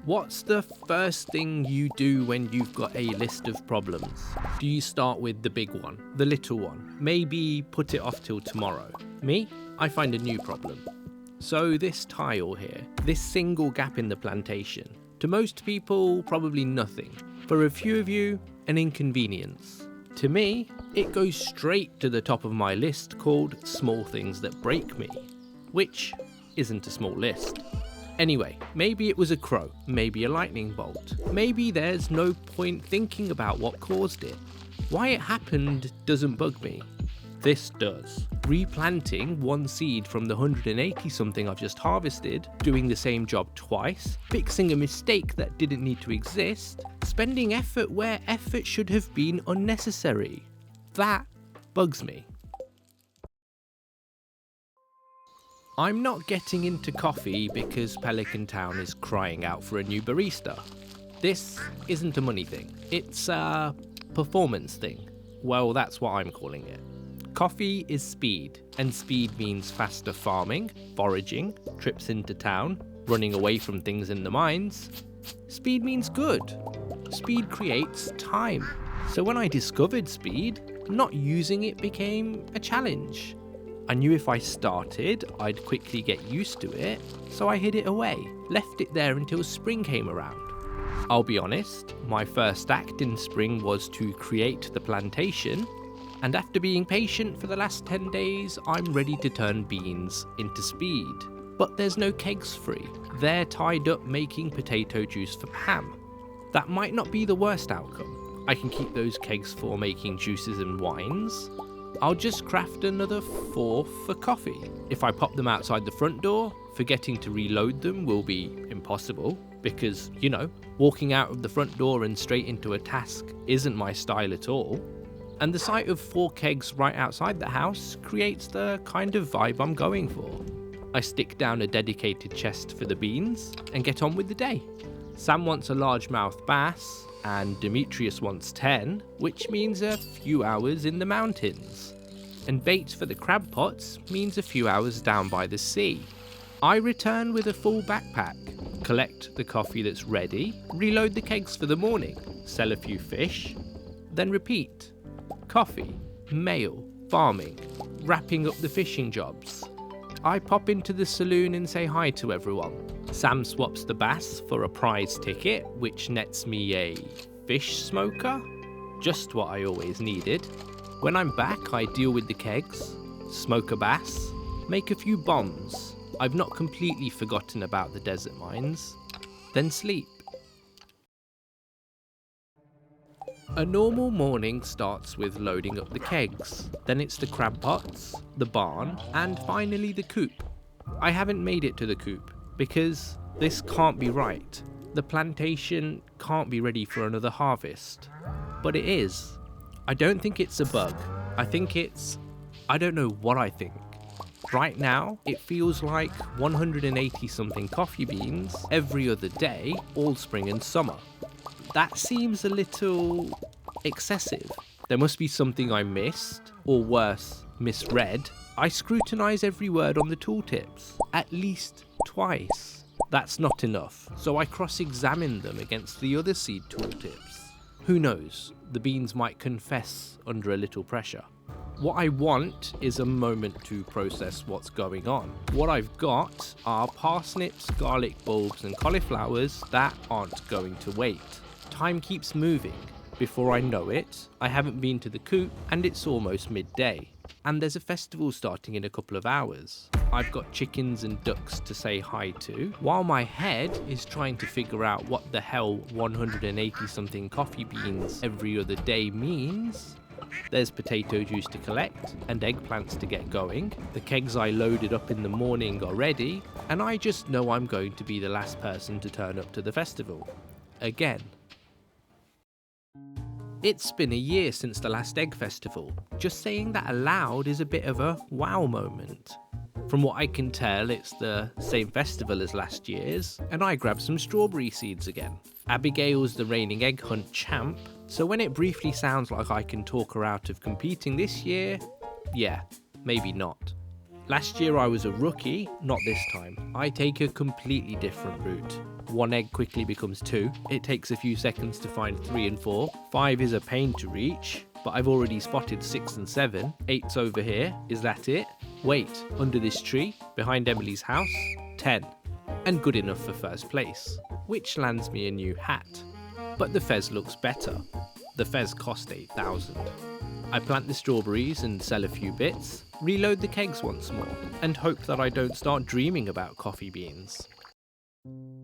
What's the first thing you do when you've got a list of problems? Do you start with the big one, the little one, maybe put it off till tomorrow? Me? I find a new problem. So this tile here, this single gap in the plantation, to most people probably nothing. For a few of you, an inconvenience. To me, it goes straight to the top of my list called small things that break me, which isn't a small list. Anyway, maybe it was a crow, maybe a lightning bolt, maybe there's no point thinking about what caused it. Why it happened doesn't bug me. This does. Replanting one seed from the 180 something I've just harvested, doing the same job twice, fixing a mistake that didn't need to exist, spending effort where effort should have been unnecessary. That bugs me. I'm not getting into coffee because Pelican Town is crying out for a new barista. This isn't a money thing, it's a performance thing. Well, that's what I'm calling it. Coffee is speed, and speed means faster farming, foraging, trips into town, running away from things in the mines. Speed means good. Speed creates time. So when I discovered speed, not using it became a challenge. I knew if I started, I'd quickly get used to it, so I hid it away, left it there until spring came around. I'll be honest, my first act in spring was to create the plantation, and after being patient for the last 10 days, I'm ready to turn beans into speed. But there's no kegs free. They're tied up making potato juice for Pam. That might not be the worst outcome. I can keep those kegs for making juices and wines. I'll just craft another 4 for coffee. If I pop them outside the front door, forgetting to reload them will be impossible, because, walking out of the front door and straight into a task isn't my style at all. And the sight of 4 kegs right outside the house creates the kind of vibe I'm going for. I stick down a dedicated chest for the beans and get on with the day. Sam wants a largemouth bass, and Demetrius wants 10, which means a few hours in the mountains. And bait for the crab pots means a few hours down by the sea. I return with a full backpack, collect the coffee that's ready, reload the kegs for the morning, sell a few fish, then repeat. Coffee, mail, farming, wrapping up the fishing jobs. I pop into the saloon and say hi to everyone. Sam swaps the bass for a prize ticket, which nets me a fish smoker. Just what I always needed. When I'm back, I deal with the kegs, smoke a bass, make a few bombs. I've not completely forgotten about the desert mines. Then sleep. A normal morning starts with loading up the kegs, then it's the crab pots, the barn, and finally the coop. I haven't made it to the coop, because this can't be right. The plantation can't be ready for another harvest. But it is. I don't think it's a bug. I don't know what I think. Right now, it feels like 180 something coffee beans every other day, all spring and summer. That seems a little excessive. There must be something I missed, or worse, misread. I scrutinise every word on the tooltips, at least twice. That's not enough, so I cross-examine them against the other seed tooltips. Who knows, the beans might confess under a little pressure. What I want is a moment to process what's going on. What I've got are parsnips, garlic bulbs and cauliflowers that aren't going to wait. Time keeps moving. Before I know it, I haven't been to the coop and it's almost midday. And there's a festival starting in a couple of hours. I've got chickens and ducks to say hi to, while my head is trying to figure out what the hell 180 something coffee beans every other day means. There's potato juice to collect and eggplants to get going. The kegs I loaded up in the morning are ready, and I just know I'm going to be the last person to turn up to the festival. Again. It's been a year since the last egg festival. Just saying that aloud is a bit of a wow moment. From what I can tell, it's the same festival as last year's, and I grabbed some strawberry seeds again. Abigail's the reigning egg hunt champ, so when it briefly sounds like I can talk her out of competing this year, yeah, maybe not. Last year I was a rookie, not this time. I take a completely different route. 1 egg quickly becomes 2. It takes a few seconds to find 3 and 4. 5 is a pain to reach, but I've already spotted 6 and 7. 8's over here. Is that it? Wait, under this tree, behind Emily's house? 10. And good enough for first place, which lands me a new hat. But the fez looks better. The fez cost 8,000. I plant the strawberries and sell a few bits, reload the kegs once more, and hope that I don't start dreaming about coffee beans.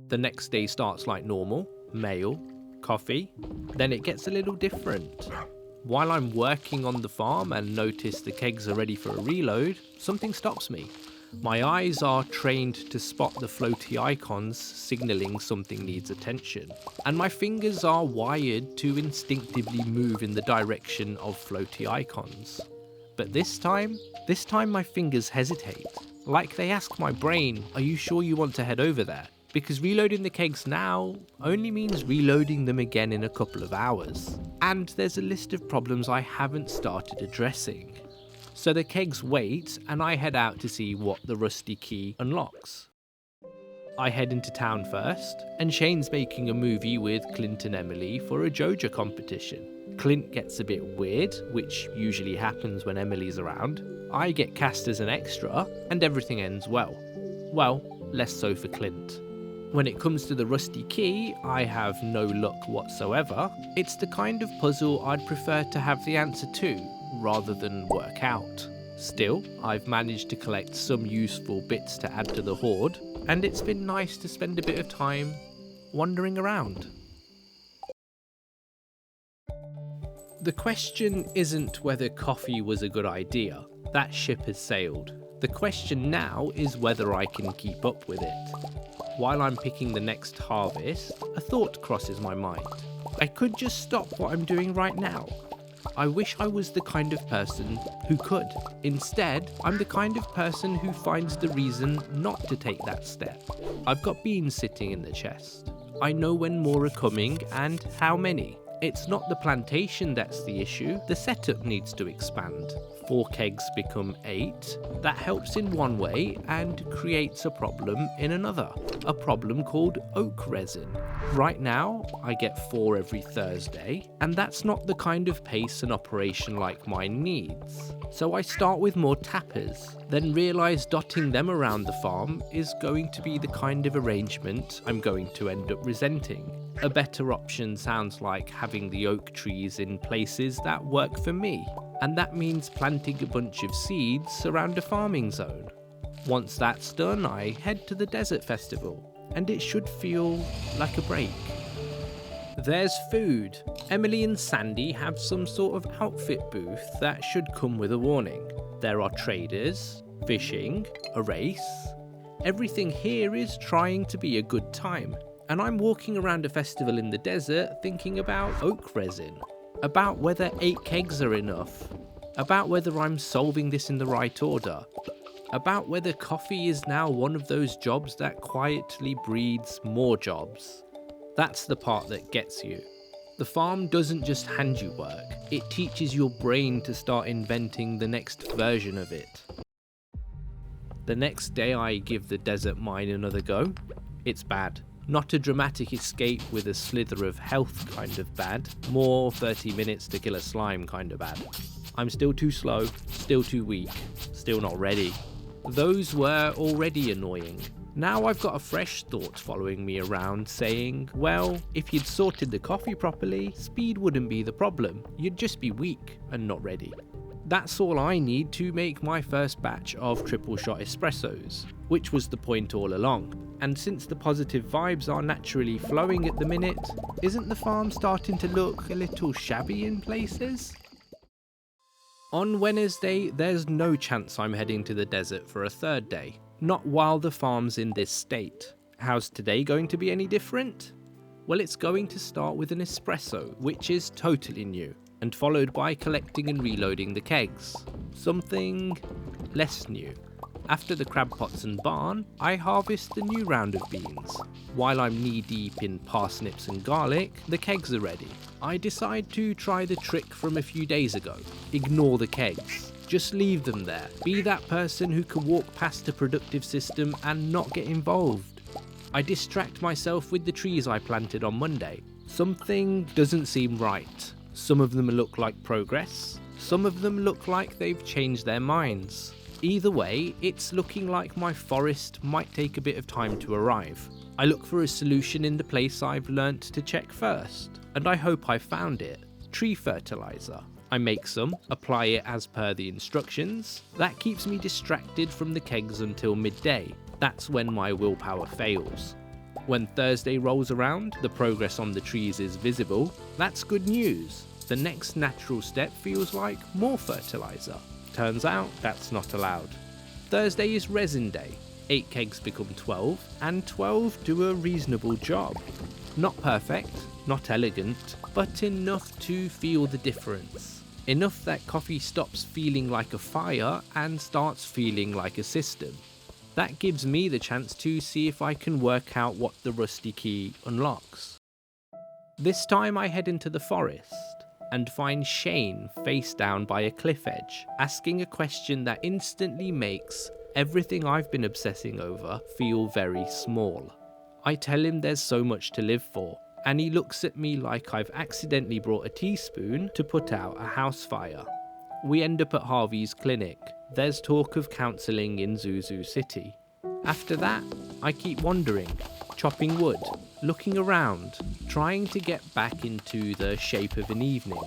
The next day starts like normal, mail, coffee, then it gets a little different. While I'm working on the farm and notice the kegs are ready for a reload, something stops me. My eyes are trained to spot the floaty icons signalling something needs attention, and my fingers are wired to instinctively move in the direction of floaty icons. But this time my fingers hesitate, like they ask my brain, are you sure you want to head over there? Because reloading the kegs now only means reloading them again in a couple of hours, and there's a list of problems I haven't started addressing. So the kegs wait, and I head out to see what the rusty key unlocks. I head into town first, and Shane's making a movie with Clint and Emily for a Joja competition. Clint gets a bit weird, which usually happens when Emily's around. I get cast as an extra, and everything ends well. Well, less so for Clint. When it comes to the rusty key, I have no luck whatsoever. It's the kind of puzzle I'd prefer to have the answer to, rather than work out. Still, I've managed to collect some useful bits to add to the hoard, and it's been nice to spend a bit of time wandering around. The question isn't whether coffee was a good idea. That ship has sailed. The question now is whether I can keep up with it. While I'm picking the next harvest, a thought crosses my mind. I could just stop what I'm doing right now. I wish I was the kind of person who could. Instead, I'm the kind of person who finds the reason not to take that step. I've got beans sitting in the chest. I know when more are coming and how many. It's not the plantation that's the issue, the setup needs to expand. 4 kegs become 8. That helps in one way and creates a problem in another. A problem called oak resin. Right now, I get 4 every Thursday, and that's not the kind of pace an operation like mine needs. So I start with more tappers, then realise dotting them around the farm is going to be the kind of arrangement I'm going to end up resenting. A better option sounds like having the oak trees in places that work for me, and that means planting a bunch of seeds around a farming zone. Once that's done, I head to the desert festival, and it should feel like a break. There's food. Emily and Sandy have some sort of outfit booth that should come with a warning. There are traders, fishing, a race. Everything here is trying to be a good time, and I'm walking around a festival in the desert thinking about oak resin, about whether 8 kegs are enough, about whether I'm solving this in the right order, about whether coffee is now one of those jobs that quietly breeds more jobs. That's the part that gets you. The farm doesn't just hand you work, it teaches your brain to start inventing the next version of it. The next day I give the desert mine another go. It's bad. Not a dramatic escape with a slither of health kind of bad, more 30 minutes to kill a slime kind of bad. I'm still too slow, still too weak, still not ready. Those were already annoying. Now I've got a fresh thought following me around saying, well, if you'd sorted the coffee properly, speed wouldn't be the problem, you'd just be weak and not ready. That's all I need to make my first batch of triple shot espressos, which was the point all along. And since the positive vibes are naturally flowing at the minute, isn't the farm starting to look a little shabby in places? On Wednesday, there's no chance I'm heading to the desert for a third day. Not while the farm's in this state. How's today going to be any different? Well, it's going to start with an espresso, which is totally new, and followed by collecting and reloading the kegs. Something less new. After the crab pots and barn, I harvest the new round of beans. While I'm knee-deep in parsnips and garlic, the kegs are ready. I decide to try the trick from a few days ago. Ignore the kegs. Just leave them there. Be that person who can walk past a productive system and not get involved. I distract myself with the trees I planted on Monday. Something doesn't seem right. Some of them look like progress. Some of them look like they've changed their minds. Either way, it's looking like my forest might take a bit of time to arrive. I look for a solution in the place I've learnt to check first, and I hope I found it. Tree fertilizer. I make some, apply it as per the instructions. That keeps me distracted from the kegs until midday. That's when my willpower fails. When Thursday rolls around, the progress on the trees is visible. That's good news. The next natural step feels like more fertilizer. Turns out that's not allowed. Thursday is resin day. 8 kegs become 12, and 12 do a reasonable job. Not perfect, not elegant, but enough to feel the difference. Enough that coffee stops feeling like a fire and starts feeling like a system. That gives me the chance to see if I can work out what the rusty key unlocks. This time I head into the forest and find Shane face down by a cliff edge, asking a question that instantly makes everything I've been obsessing over feel very small. I tell him there's so much to live for, and he looks at me like I've accidentally brought a teaspoon to put out a house fire. We end up at Harvey's clinic. There's talk of counselling in Zuzu City. After that, I keep wandering, chopping wood, looking around, trying to get back into the shape of an evening.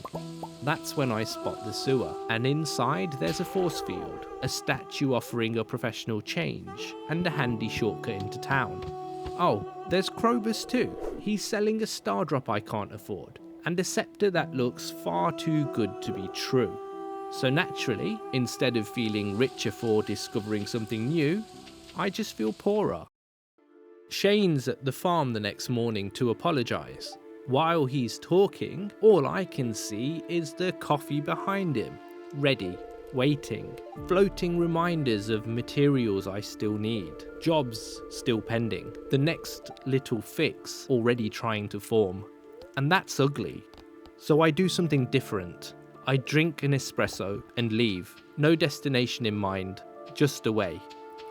That's when I spot the sewer, and inside there's a force field, a statue offering a professional change, and a handy shortcut into town. Oh, there's Krobus too. He's selling a star drop I can't afford, and a scepter that looks far too good to be true. So naturally, instead of feeling richer for discovering something new, I just feel poorer. Shane's at the farm the next morning to apologise. While he's talking, all I can see is the coffee behind him, ready, waiting, floating reminders of materials I still need, jobs still pending, the next little fix already trying to form. And that's ugly. So I do something different. I drink an espresso and leave. No destination in mind, just away.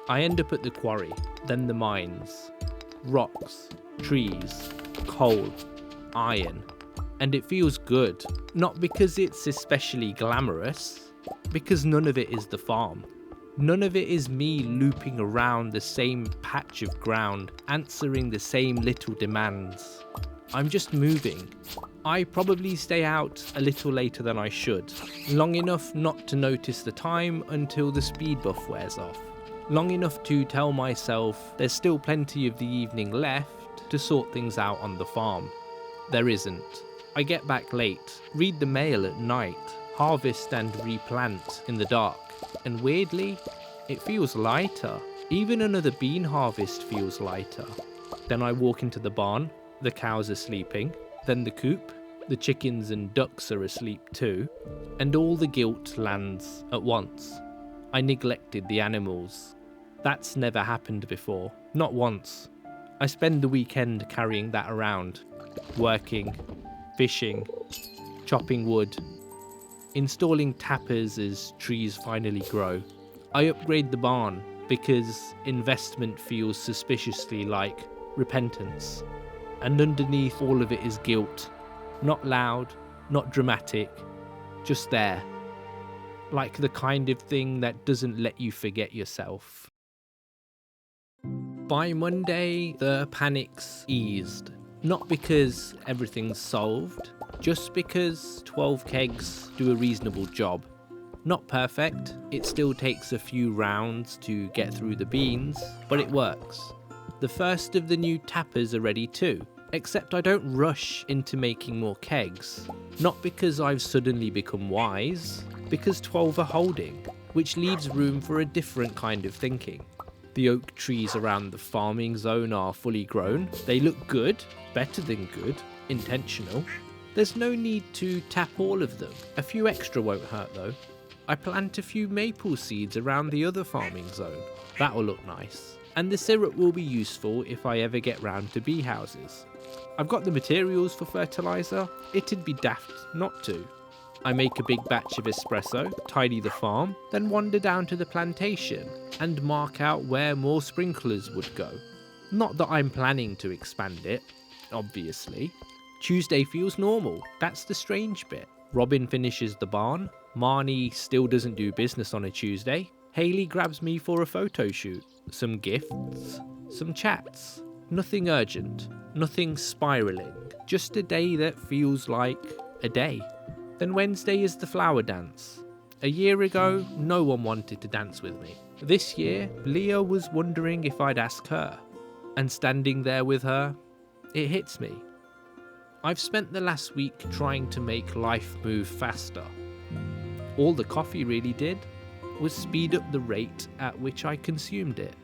I end up at the quarry, then the mines. Rocks, trees, coal, iron. And it feels good. Not because it's especially glamorous, because none of it is the farm. None of it is me looping around the same patch of ground, answering the same little demands. I'm just moving. I probably stay out a little later than I should, long enough not to notice the time until the speed buff wears off, long enough to tell myself there's still plenty of the evening left to sort things out on the farm. There isn't. I get back late, read the mail at night, harvest and replant in the dark, and weirdly, it feels lighter. Even another bean harvest feels lighter. Then I walk into the barn, the cows are sleeping, then the coop, the chickens and ducks are asleep too, and all the guilt lands at once. I neglected the animals. That's never happened before, not once. I spend the weekend carrying that around, working, fishing, chopping wood, installing tappers as trees finally grow. I upgrade the barn because investment feels suspiciously like repentance. And underneath all of it is guilt. Not loud, not dramatic, just there. Like the kind of thing that doesn't let you forget yourself. By Monday, the panic's eased. Not because everything's solved, just because 12 kegs do a reasonable job. Not perfect, it still takes a few rounds to get through the beans, but it works. The first of the new tappers are ready too, except I don't rush into making more kegs. Not because I've suddenly become wise, because 12 are holding, which leaves room for a different kind of thinking. The oak trees around the farming zone are fully grown. They look good, better than good, intentional. There's no need to tap all of them. A few extra won't hurt though. I plant a few maple seeds around the other farming zone. That'll look nice. And the syrup will be useful if I ever get round to bee houses. I've got the materials for fertiliser, it'd be daft not to. I make a big batch of espresso, tidy the farm, then wander down to the plantation and mark out where more sprinklers would go. Not that I'm planning to expand it, obviously. Tuesday feels normal, that's the strange bit. Robin finishes the barn, Marnie still doesn't do business on a Tuesday, Hayley grabs me for a photo shoot, some gifts, some chats. Nothing urgent, nothing spiralling, just a day that feels like a day. Then Wednesday is the flower dance. A year ago, no one wanted to dance with me. This year, Leah was wondering if I'd ask her. And standing there with her, it hits me. I've spent the last week trying to make life move faster. All the coffee really did was speed up the rate at which I consumed it.